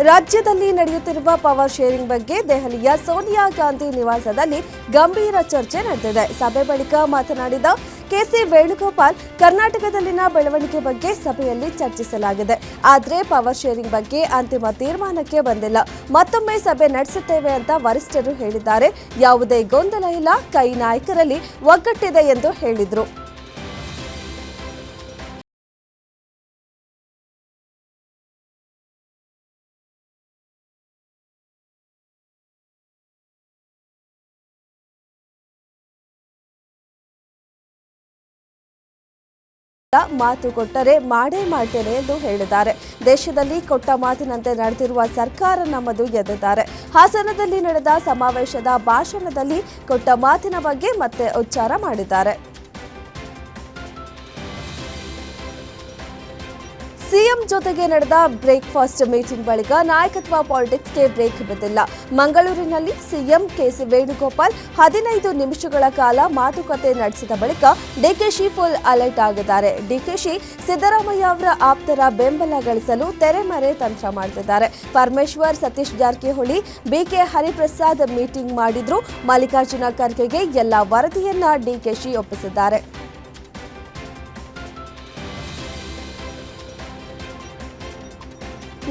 ರಾಜ್ಯದಲ್ಲಿ ನಡೆಯುತ್ತಿರುವ power sharing ಬಗ್ಗೆ ದೆಹಲಿಯ ಸೋನಿಯಾ ಗಾಂಧಿ ನಿವಾಸದಲ್ಲಿ ಗಂಭೀರ ಚರ್ಚೆ ನಡೆದಿದೆ. ಸಭೆ ಬಳಿಕ ಮಾತನಾಡಿದ ಕೆಸಿ ವೇಣುಗೋಪಾಲ್, ಕರ್ನಾಟಕದಲ್ಲಿನ ಬೆಳವಣಿಗೆ ಬಗ್ಗೆ ಸಭೆಯಲ್ಲಿ ಚರ್ಚಿಸಲಾಗಿದೆ. ಆದರೆ ಪವರ್ ಶೇರಿಂಗ್ ಬಗ್ಗೆ ಅಂತಿಮ ತೀರ್ಮಾನಕ್ಕೆ ಬಂದಿಲ್ಲ. ಮತ್ತೊಮ್ಮೆ ಸಭೆ ನಡೆಸುತ್ತೇವೆ ಅಂತ ವರಿಷ್ಠರು ಹೇಳಿದ್ದಾರೆ. ಯಾವುದೇ ಗೊಂದಲ ಇಲ್ಲ, ಕೈ ನಾಯಕರಲ್ಲಿ ಒಗ್ಗಟ್ಟಿದೆ ಎಂದು ಹೇಳಿದರು. ಮಾತು ಕೊಟ್ಟರೆ ಮಾಡೇ ಮಾಡ್ತೇನೆ ಎಂದು ಹೇಳಿದ್ದಾರೆ. ದೇಶದಲ್ಲಿ ಕೊಟ್ಟ ಮಾತಿನಂತೆ ನಡೆದಿರುವ ಸರ್ಕಾರ ನಮ್ಮದು ಎಂದಿದ್ದಾರೆ. ಹಾಸನದಲ್ಲಿ ನಡೆದ ಸಮಾವೇಶದ ಭಾಷಣದಲ್ಲಿ ಕೊಟ್ಟ ಮಾತಿನ ಬಗ್ಗೆ ಮತ್ತೆ ಉಚ್ಚಾರ ಮಾಡಿದ್ದಾರೆ. ಸಿಎಂ ಜೊತೆಗೆ ನಡೆದ ಬ್ರೇಕ್ಫಾಸ್ಟ್ ಮೀಟಿಂಗ್ ಬಳಿಕ ನಾಯಕತ್ವ ಪಾಲಿಟಿಕ್ಸ್ಗೆ ಬ್ರೇಕ್ ಬಿದ್ದಿಲ್ಲ. ಮಂಗಳೂರಿನಲ್ಲಿ ಸಿಎಂ ಕೆಸಿ ವೇಣುಗೋಪಾಲ್ 15 ನಿಮಿಷಗಳ ಕಾಲ ಮಾತುಕತೆ ನಡೆಸಿದ ಬಳಿಕ ಡಿಕೆಶಿ ಫುಲ್ ಅಲರ್ಟ್ ಆಗಿದ್ದಾರೆ. ಡಿಕೆಶಿ ಸಿದ್ದರಾಮಯ್ಯ ಅವರ ಆಪ್ತರ ಬೆಂಬಲ ಗಳಿಸಲು ತೆರೆಮರೆ ತಂತ್ರ ಮಾಡುತ್ತಿದ್ದಾರೆ. ಪರಮೇಶ್ವರ್, ಸತೀಶ್ ಜಾರಕಿಹೊಳಿ, ಬಿಕೆ ಹರಿಪ್ರಸಾದ್ ಮೀಟಿಂಗ್ ಮಾಡಿದ್ರು. ಮಲ್ಲಿಕಾರ್ಜುನ ಖರ್ಗೆಗೆ ಎಲ್ಲ ವರದಿಯನ್ನ ಡಿಕೆಶಿ ಒಪ್ಪಿಸಿದ್ದಾರೆ.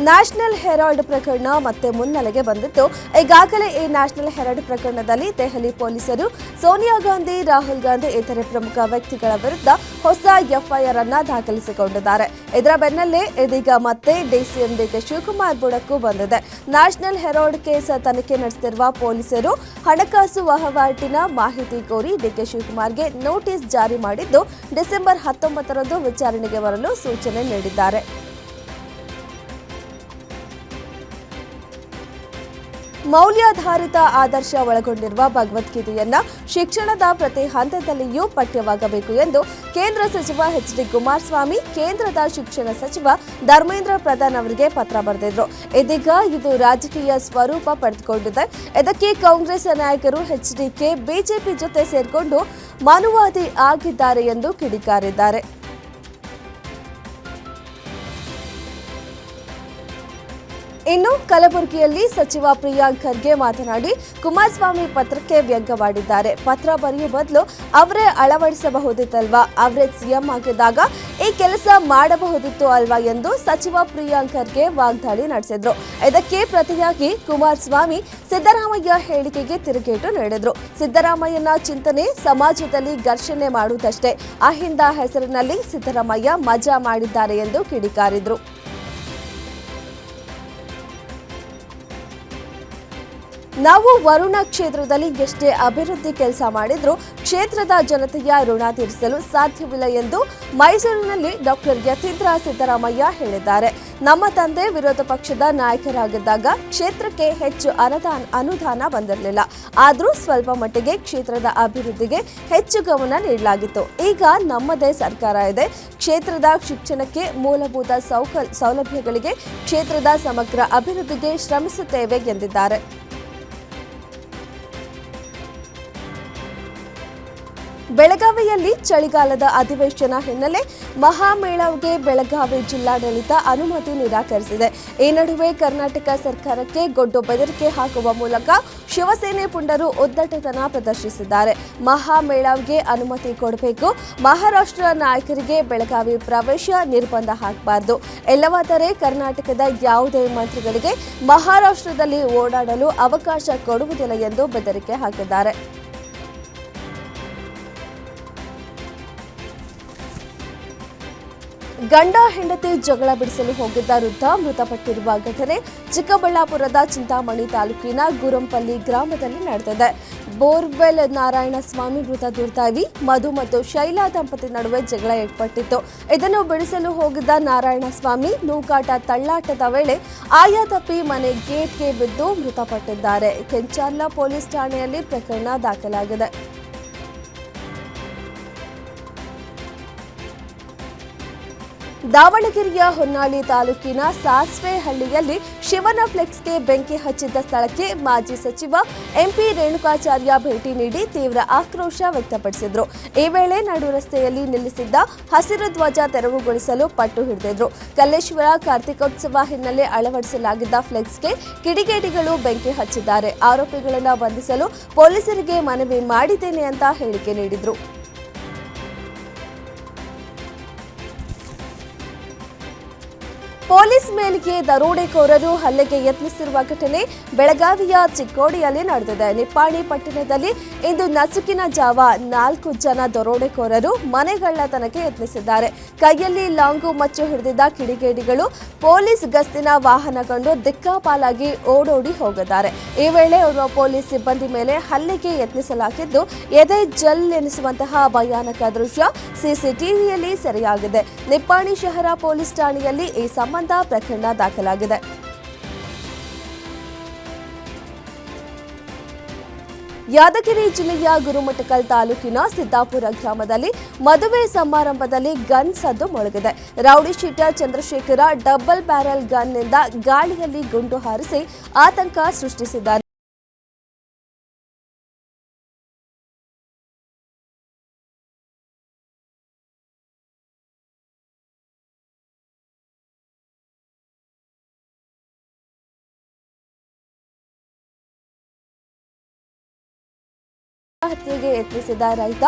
ನ್ಯಾಷನಲ್ ಹೆರಾಲ್ಡ್ ಪ್ರಕರಣ ಮತ್ತೆ ಮುನ್ನೆಲೆಗೆ ಬಂದಿತ್ತು. ಈಗಾಗಲೇ ಈ ನ್ಯಾಷನಲ್ ಹೆರಾಲ್ಡ್ ಪ್ರಕರಣದಲ್ಲಿ ದೆಹಲಿ ಪೊಲೀಸರು ಸೋನಿಯಾ ಗಾಂಧಿ, ರಾಹುಲ್ ಗಾಂಧಿ ಇತರೆ ಪ್ರಮುಖ ವ್ಯಕ್ತಿಗಳ ವಿರುದ್ಧ ಹೊಸ ಎಫ್ಐಆರ್ ಅನ್ನ ದಾಖಲಿಸಿಕೊಂಡಿದ್ದಾರೆ. ಇದರ ಬೆನ್ನಲ್ಲೇ ಇದೀಗ ಮತ್ತೆ ಡಿಸಿಎಂ ಡಿಕೆ ಶಿವಕುಮಾರ್ ಬುಡಕ್ಕೂ ಬಂದಿದೆ. ನ್ಯಾಷನಲ್ ಹೆರಾಲ್ಡ್ ಕೇಸ್ ತನಿಖೆ ನಡೆಸುತ್ತಿರುವ ಪೊಲೀಸರು ಹಣಕಾಸು ವಹಿವಾಟಿನ ಮಾಹಿತಿ ಕೋರಿ ಡಿಕೆ ಶಿವಕುಮಾರ್ಗೆ ನೋಟಿಸ್ ಜಾರಿ ಮಾಡಿದ್ದು, ಡಿಸೆಂಬರ್ 19ರಂದು ವಿಚಾರಣೆಗೆ ಬರಲು ಸೂಚನೆ ನೀಡಿದ್ದಾರೆ. ಮೌಲ್ಯಾಧಾರಿತ ಆದರ್ಶ ಒಳಗೊಂಡಿರುವ ಭಗವದ್ಗೀತೆಯನ್ನ ಶಿಕ್ಷಣದ ಪ್ರತಿ ಹಂತದಲ್ಲಿಯೂ ಪಠ್ಯವಾಗಬೇಕು ಎಂದು ಕೇಂದ್ರ ಸಚಿವ ಎಚ್.ಡಿ. ಕುಮಾರಸ್ವಾಮಿ ಕೇಂದ್ರದ ಶಿಕ್ಷಣ ಸಚಿವ ಧರ್ಮೇಂದ್ರ ಪ್ರಧಾನ್ ಅವರಿಗೆ ಪತ್ರ ಬರೆದಿದ್ರು. ಇದೀಗ ಇದು ರಾಜಕೀಯ ಸ್ವರೂಪ ಪಡೆದುಕೊಂಡಿದೆ. ಇದಕ್ಕೆ ಕಾಂಗ್ರೆಸ್ ನಾಯಕರು ಎಚ್ಡಿಕೆ ಬಿಜೆಪಿ ಜೊತೆ ಸೇರ್ಕೊಂಡು ಮನುವಾದಿ ಆಗಿದ್ದಾರೆ ಎಂದು ಕಿಡಿಕಾರಿದ್ದಾರೆ. ಇನ್ನು ಕಲಬುರಗಿಯಲ್ಲಿ ಸಚಿವ ಪ್ರಿಯಾಂಕ್ ಖರ್ಗೆ ಮಾತನಾಡಿ ಕುಮಾರಸ್ವಾಮಿ ಪತ್ರಕ್ಕೆ ವ್ಯಂಗ್ಯವಾಡಿದ್ದಾರೆ. ಪತ್ರ ಬರೆಯುವ ಬದಲು ಅವರೇ ಅಳವಡಿಸಬಹುದಿತ್ತಲ್ವಾ, ಅವರೇ ಸಿಎಂ ಆಗಿದ್ದಾಗ ಈ ಕೆಲಸ ಮಾಡಬಹುದಿತ್ತು ಅಲ್ವಾ ಎಂದು ಸಚಿವ ಪ್ರಿಯಾಂಕ್ ಖರ್ಗೆ ವಾಗ್ದಾಳಿ ನಡೆಸಿದ್ರು. ಇದಕ್ಕೆ ಪ್ರತಿಯಾಗಿ ಕುಮಾರಸ್ವಾಮಿ ಸಿದ್ದರಾಮಯ್ಯ ಹೇಳಿಕೆಗೆ ತಿರುಗೇಟು ನೀಡಿದ್ರು. ಸಿದ್ದರಾಮಯ್ಯನ ಚಿಂತನೆ ಸಮಾಜದಲ್ಲಿ ಘರ್ಷಣೆ ಮಾಡುವುದಷ್ಟೇ, ಅಹಿಂದ ಹೆಸರಿನಲ್ಲಿ ಸಿದ್ದರಾಮಯ್ಯ ಮಜಾ ಮಾಡಿದ್ದಾರೆ ಎಂದು ಕಿಡಿಕಾರಿದ್ರು. ನಾವು ವರುಣ ಕ್ಷೇತ್ರದಲ್ಲಿ ಎಷ್ಟೇ ಅಭಿವೃದ್ಧಿ ಕೆಲಸ ಮಾಡಿದ್ರೂ ಕ್ಷೇತ್ರದ ಜನತೆಯ ಋಣ ತೀರಿಸಲು ಸಾಧ್ಯವಿಲ್ಲ ಎಂದು ಮೈಸೂರಿನಲ್ಲಿ ಡಾಕ್ಟರ್ ಯತೀಂದ್ರ ಸಿದ್ದರಾಮಯ್ಯ ಹೇಳಿದ್ದಾರೆ. ನಮ್ಮ ತಂದೆ ವಿರೋಧ ಪಕ್ಷದ ನಾಯಕರಾಗಿದ್ದಾಗ ಕ್ಷೇತ್ರಕ್ಕೆ ಹೆಚ್ಚು ಅನುದಾನ ಬಂದಿರಲಿಲ್ಲ. ಆದರೂ ಸ್ವಲ್ಪ ಮಟ್ಟಿಗೆ ಕ್ಷೇತ್ರದ ಅಭಿವೃದ್ಧಿಗೆ ಹೆಚ್ಚು ಗಮನ ನೀಡಲಾಗಿತ್ತು. ಈಗ ನಮ್ಮದೇ ಸರ್ಕಾರ ಇದೆ. ಕ್ಷೇತ್ರದ ಶಿಕ್ಷಣಕ್ಕೆ, ಮೂಲಭೂತ ಸೌಲಭ್ಯಗಳಿಗೆ, ಕ್ಷೇತ್ರದ ಸಮಗ್ರ ಅಭಿವೃದ್ಧಿಗೆ ಶ್ರಮಿಸುತ್ತೇವೆ ಎಂದಿದ್ದಾರೆ. ಬೆಳಗಾವಿಯಲ್ಲಿ ಚಳಿಗಾಲದ ಅಧಿವೇಶನ ಹಿನ್ನೆಲೆ ಮಹಾಮೇಳಾವ್ಗೆ ಬೆಳಗಾವಿ ಜಿಲ್ಲಾಡಳಿತ ಅನುಮತಿ ನಿರಾಕರಿಸಿದೆ. ಈ ನಡುವೆ ಕರ್ನಾಟಕ ಸರ್ಕಾರಕ್ಕೆ ಗೊಡ್ಡು ಬೆದರಿಕೆ ಹಾಕುವ ಮೂಲಕ ಶಿವಸೇನೆ ಪುಂಡರು ಉದ್ದಟತನ ಪ್ರದರ್ಶಿಸಿದ್ದಾರೆ. ಮಹಾಮೇಳಾವ್ಗೆ ಅನುಮತಿ ಕೊಡಬೇಕು, ಮಹಾರಾಷ್ಟ್ರ ನಾಯಕರಿಗೆ ಬೆಳಗಾವಿ ಪ್ರವೇಶ ನಿರ್ಬಂಧ ಹಾಕಬಾರದು, ಇಲ್ಲವಾದರೆ ಕರ್ನಾಟಕದ ಯಾವುದೇ ಮಂತ್ರಿಗಳಿಗೆ ಮಹಾರಾಷ್ಟ್ರದಲ್ಲಿ ಓಡಾಡಲು ಅವಕಾಶ ಕೊಡುವುದಿಲ್ಲ ಎಂದು ಬೆದರಿಕೆ ಹಾಕಿದ್ದಾರೆ. ಗಂಡ ಹೆಂಡತಿ ಜಗಳ ಬಿಡಿಸಲು ಹೋಗಿದ್ದ ವೃದ್ಧ ಮೃತಪಟ್ಟಿರುವ ಘಟನೆ ಚಿಕ್ಕಬಳ್ಳಾಪುರದ ಚಿಂತಾಮಣಿ ತಾಲೂಕಿನ ಗುರಂಪಲ್ಲಿ ಗ್ರಾಮದಲ್ಲಿ ನಡೆದಿದೆ. ಬೋರ್ವೆಲ್ ನಾರಾಯಣಸ್ವಾಮಿ ಮೃತ ದುರ್ದೈವಿ. ಮಧು ಮತ್ತು ಶೈಲಾ ದಂಪತಿ ನಡುವೆ ಜಗಳ ಏರ್ಪಟ್ಟಿತ್ತು. ಇದನ್ನು ಬಿಡಿಸಲು ಹೋಗಿದ್ದ ನಾರಾಯಣಸ್ವಾಮಿ ನೂಕಾಟ ತಳ್ಳಾಟದ ವೇಳೆ ಆಯ ತಪ್ಪಿ ಮನೆ ಗೇಟ್ಗೆ ಬಿದ್ದು ಮೃತಪಟ್ಟಿದ್ದಾರೆ. ಕೆಂಚಾರ್ಲ ಪೊಲೀಸ್ ಠಾಣೆಯಲ್ಲಿ ಪ್ರಕರಣ ದಾಖಲಾಗಿದೆ. ದಾವಣಗೆರೆಯ ಹೊನ್ನಾಳಿ ತಾಲೂಕಿನ ಸಾಸ್ವೆಹಳ್ಳಿಯಲ್ಲಿ ಶಿವನ ಫ್ಲೆಕ್ಸ್ಗೆ ಬೆಂಕಿ ಹಚ್ಚಿದ್ದ ಸ್ಥಳಕ್ಕೆ ಮಾಜಿ ಸಚಿವ ಎಂಪಿ ರೇಣುಕಾಚಾರ್ಯ ಭೇಟಿ ನೀಡಿ ತೀವ್ರ ಆಕ್ರೋಶ ವ್ಯಕ್ತಪಡಿಸಿದರು. ಈ ವೇಳೆ ನಡು ರಸ್ತೆಯಲ್ಲಿ ನಿಲ್ಲಿಸಿದ್ದ ಹಸಿರು ಧ್ವಜ ತೆರವುಗೊಳಿಸಲು ಪಟ್ಟು ಹಿಡಿದಿದ್ರು. ಕಲ್ಲೇಶ್ವರ ಕಾರ್ತಿಕೋತ್ಸವ ಹಿನ್ನೆಲೆ ಅಳವಡಿಸಲಾಗಿದ್ದ ಫ್ಲೆಕ್ಸ್ಗೆ ಕಿಡಿಗೇಡಿಗಳು ಬೆಂಕಿ ಹಚ್ಚಿದ್ದಾರೆ. ಆರೋಪಿಗಳನ್ನು ಬಂಧಿಸಲು ಪೊಲೀಸರಿಗೆ ಮನವಿ ಮಾಡಿದ್ದೇನೆ ಅಂತ ಹೇಳಿಕೆ ನೀಡಿದರು. ಪೊಲೀಸ್ ಮೇಲಿಗೆ ದರೋಡೆಕೋರರು ಹಲ್ಲೆಗೆ ಯತ್ನಿಸಿರುವ ಘಟನೆ ಬೆಳಗಾವಿಯ ಚಿಕ್ಕೋಡಿಯಲ್ಲಿ ನಡೆದಿದೆ. ನಿಪ್ಪಾಣಿ ಪಟ್ಟಣದಲ್ಲಿ ಇಂದು ನಸುಕಿನ ಜಾವ 4 ಜನ ದರೋಡೆಕೋರರು ಮನೆಗಳ್ಳತನಕ್ಕೆ ಯತ್ನಿಸಿದ್ದಾರೆ. ಕೈಯಲ್ಲಿ ಲಾಂಗು ಮಚ್ಚು ಹಿಡಿದಿದ್ದ ಕಿಡಿಗೇಡಿಗಳು ಪೊಲೀಸ್ ಗಸ್ತಿನ ವಾಹನ ಕಂಡು ದಿಕ್ಕಾಪಾಲಾಗಿ ಓಡೋಡಿ ಹೋಗಿದ್ದಾರೆ. ಈ ವೇಳೆ ಓರ್ವ ಪೊಲೀಸ್ ಸಿಬ್ಬಂದಿ ಮೇಲೆ ಹಲ್ಲೆಗೆ ಯತ್ನಿಸಲಾಗಿದ್ದು, ಎದೆ ಜಲ್ ಎನಿಸುವಂತಹ ಭಯಾನಕ ದೃಶ್ಯ ಸಿಸಿಟಿವಿಯಲ್ಲಿ ಸೆರೆಯಾಗಿದೆ. ನಿಪ್ಪಾಣಿ ಶಹರ ಪೊಲೀಸ್ ಠಾಣೆಯಲ್ಲಿ ಈ ಸಂಬಂಧ ಪ್ರಕರಣ ದಾಖಲಾಗಿದೆ. ಯಾದಗಿರಿ ಜಿಲ್ಲೆಯ ಗುರುಮಠಕಲ್ ತಾಲೂಕಿನ ಸಿದ್ದಾಪುರ ಗ್ರಾಮದಲ್ಲಿ ಮದುವೆ ಸಮಾರಂಭದಲ್ಲಿ ಗನ್ ಸದ್ದು ಮೊಳಗಿದೆ. Rowdy sheeter Chandrashekar double barrel ಗನ್ನಿಂದ ಗಾಳಿಯಲ್ಲಿ ಗುಂಡು ಹಾರಿಸಿ ಆತಂಕ ಸೃಷ್ಟಿಸಿದ್ದಾರೆ. ಹತ್ಯೆಗೆ ಯತ್ನಿಸಿದ ರೈತ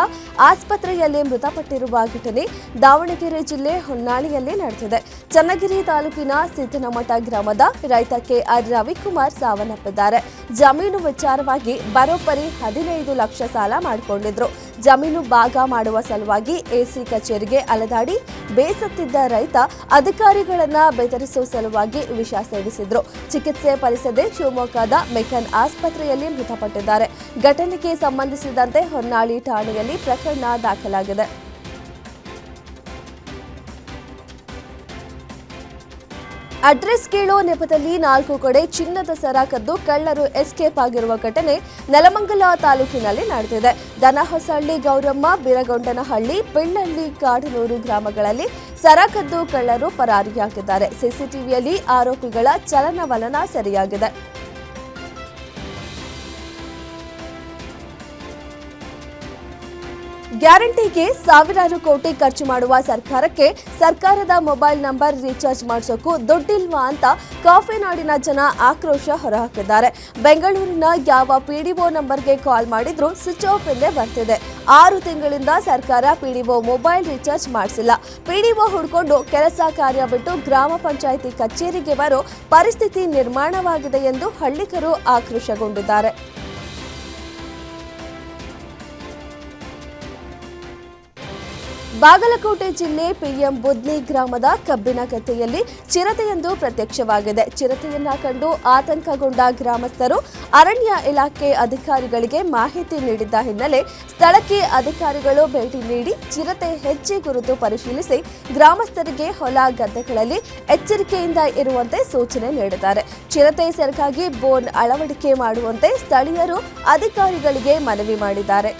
ಆಸ್ಪತ್ರೆಯಲ್ಲಿ ಮೃತಪಟ್ಟಿರುವ ಘಟನೆ ದಾವಣಗೆರೆ ಜಿಲ್ಲೆ ಹೊನ್ನಾಳಿಯಲ್ಲಿ ನಡೆದಿದೆ. ಚನ್ನಗಿರಿ ತಾಲೂಕಿನ ಸಿದ್ದನಮಠ ಗ್ರಾಮದ ರೈತ ಕೆಆರ್ ರವಿಕುಮಾರ್ ಸಾವನ್ನಪ್ಪಿದ್ದಾರೆ. ಜಮೀನು ವಿಚಾರವಾಗಿ ಬರೋಬ್ಬರಿ 15 ಲಕ್ಷ ಸಾಲ ಮಾಡಿಕೊಂಡಿದ್ರು. ಜಮೀನು ಭಾಗ ಮಾಡುವ ಸಲುವಾಗಿ ಎಸಿ ಕಚೇರಿಗೆ ಅಲೆದಾಡಿ ಬೇಸತ್ತಿದ್ದ ರೈತ ಅಧಿಕಾರಿಗಳನ್ನ ಬೆದರಿಸುವ ಸಲುವಾಗಿ ವಿಷ ಸೇವಿಸಿದ್ರು. ಚಿಕಿತ್ಸೆ ಫಲಿಸದೆ ಶಿವಮೊಗ್ಗದ ಮೆಕನ್ ಆಸ್ಪತ್ರೆಯಲ್ಲಿ ಮೃತಪಟ್ಟಿದ್ದಾರೆ. ಘಟನೆಗೆ ಸಂಬಂಧಿಸಿದಂತೆ ಹೊನ್ನಾಳಿ ಠಾಣೆಯಲ್ಲಿ ಪ್ರಕರಣ ದಾಖಲಾಗಿದೆ. ಅಡ್ರೆಸ್ ಕೇಳೋ ನೆಪದಲ್ಲಿ 4 ಕಡೆ ಚಿನ್ನದ ಸರ ಕದ್ದು ಕಳ್ಳರು ಎಸ್ಕೇಪ್ ಆಗಿರುವ ಘಟನೆ ನೆಲಮಂಗಲ ತಾಲೂಕಿನಲ್ಲಿ ನಡೆದಿದೆ. ದನಹೊಸಹಳ್ಳಿ, ಗೌರಮ್ಮ, ಬಿರಗೊಂಡನಹಳ್ಳಿ, ಬೆಳ್ಳಹಳ್ಳಿ, ಕಾಡನೂರು ಗ್ರಾಮಗಳಲ್ಲಿ ಸರ ಕದ್ದು ಕಳ್ಳರು ಪರಾರಿಯಾಗಿದ್ದಾರೆ. ಸಿಸಿಟಿವಿಯಲ್ಲಿ ಆರೋಪಿಗಳ ಚಲನವಲನ ಸೆರೆಯಾಗಿದೆ. ಗ್ಯಾರಂಟಿಗೆ ಸಾವಿರಾರು ಕೋಟಿ ಖರ್ಚು ಮಾಡುವ ಸರ್ಕಾರದ ಮೊಬೈಲ್ ನಂಬರ್ ರೀಚಾರ್ಜ್ ಮಾಡಿಸೋಕು ದುಡ್ಡಿಲ್ವಾ ಅಂತ ಕಾಫಿನಾಡಿನ ಜನ ಆಕ್ರೋಶ ಹೊರಹಾಕಿದ್ದಾರೆ. ಬೆಂಗಳೂರಿನ ಯಾವ ಪಿಡಿಒ ನಂಬರ್ಗೆ ಕಾಲ್ ಮಾಡಿದ್ರೂ ಸ್ವಿಚ್ ಆಫ್ ಎಂದೇ ಬರ್ತಿದೆ. 6 ತಿಂಗಳಿಂದ ಸರ್ಕಾರ ಪಿಡಿಒ ಮೊಬೈಲ್ ರೀಚಾರ್ಜ್ ಮಾಡಿಸಿಲ್ಲ. ಪಿಡಿಒ ಹುಡ್ಕೊಂಡು ಕೆಲಸ ಕಾರ್ಯ ಬಿಟ್ಟು ಗ್ರಾಮ ಪಂಚಾಯಿತಿ ಕಚೇರಿಗೆ ಬರೋ ಪರಿಸ್ಥಿತಿ ನಿರ್ಮಾಣವಾಗಿದೆ ಎಂದು ಹಳ್ಳಿಗರು ಆಕ್ರೋಶಗೊಂಡಿದ್ದಾರೆ. ಬಾಗಲಕೋಟೆ ಜಿಲ್ಲೆ ಪಿಎಂ ಬುದ್ನಿ ಗ್ರಾಮದ ಕಬ್ಬಿನ ಗದ್ದೆಯಲ್ಲಿ ಚಿರತೆಯೊಂದು ಪ್ರತ್ಯಕ್ಷವಾಗಿದೆ. ಚಿರತೆಯನ್ನ ಕಂಡು ಆತಂಕಗೊಂಡ ಗ್ರಾಮಸ್ಥರು ಅರಣ್ಯ ಇಲಾಖೆ ಅಧಿಕಾರಿಗಳಿಗೆ ಮಾಹಿತಿ ನೀಡಿದ್ದ ಹಿನ್ನೆಲೆ ಸ್ಥಳಕ್ಕೆ ಅಧಿಕಾರಿಗಳು ಭೇಟಿ ನೀಡಿ ಚಿರತೆ ಹೆಜ್ಜೆ ಗುರುತು ಪರಿಶೀಲಿಸಿ ಗ್ರಾಮಸ್ಥರಿಗೆ ಹೊಲ ಗದ್ದೆಗಳಲ್ಲಿ ಎಚ್ಚರಿಕೆಯಿಂದ ಇರುವಂತೆ ಸೂಚನೆ ನೀಡಿದ್ದಾರೆ. ಚಿರತೆ ಸೆರಗಾಗಿ ಬೋನ್ ಅಳವಡಿಕೆ ಮಾಡುವಂತೆ ಸ್ಥಳೀಯರು ಅಧಿಕಾರಿಗಳಿಗೆ ಮನವಿ ಮಾಡಿದ್ದಾರೆ.